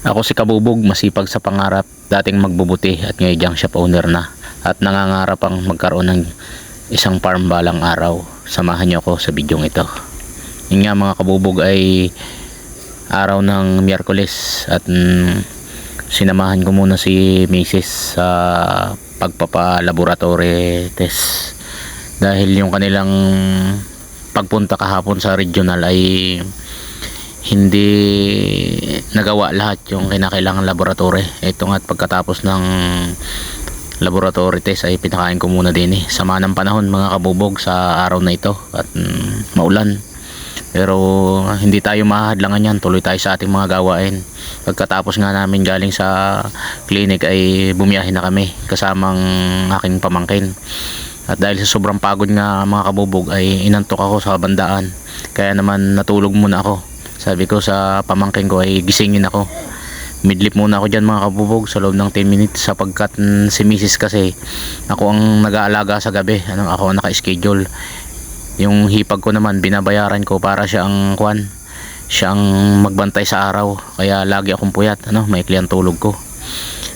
Ako si Kabubog, masipag sa pangarap, dating magbubuti at ngayon junk shop owner na. At nangangarap ang magkaroon ng isang farm balang araw. Samahan niyo ako sa bidyong ito. Yun nga mga kabubog, ay araw ng Miyerkules at sinamahan ko muna si Mrs. sa pagpapalaboratory test. Dahil yung kanilang pagpunta kahapon sa regional ay hindi nagawa lahat yung kinakailangan laboratory. Ito nga, at pagkatapos ng laboratory test ay pinakain ko muna din sama ng panahon mga kabubog sa araw na ito at maulan, pero hindi tayo mahadlangan yan, tuloy tayo sa ating mga gawain. Pagkatapos nga namin galing sa clinic ay bumiyahe na kami kasamang aking pamangkin. At dahil sa sobrang pagod nga mga kabubog ay inantok ako sa bandaan, kaya naman natulog muna ako. Sabi ko sa pamangkin ko ay gisingin ako, midlip muna ako dyan mga kabubog sa loob ng 10 minutes, sapagkat si Mrs. kasi ako ang nag-aalaga sa gabi, ako ang naka-schedule. Yung hipag ko naman binabayaran ko para siya ang siya ang magbantay sa araw, kaya lagi akong puyat, maikli ang tulog ko.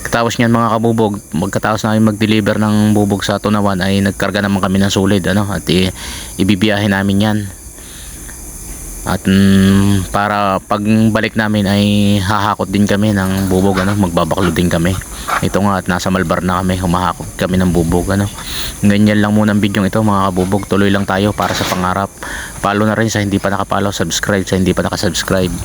Katapos niyan mga kabubog, magkatapos namin mag-deliver ng bubog sa Tunawan ay nagkarga naman kami ng sulid, at ibibiyahe namin yan. At para pagbalik namin ay hahakot din kami ng bubog, magbabaklo din kami. Ito nga, at nasa Malbar na kami, humahakot kami ng bubog, Ganyan lang muna ang bidyong ito mga kabubog. Tuloy lang tayo para sa pangarap. Follow na rin sa hindi pa nakapollow, subscribe sa hindi pa nakasubscribe.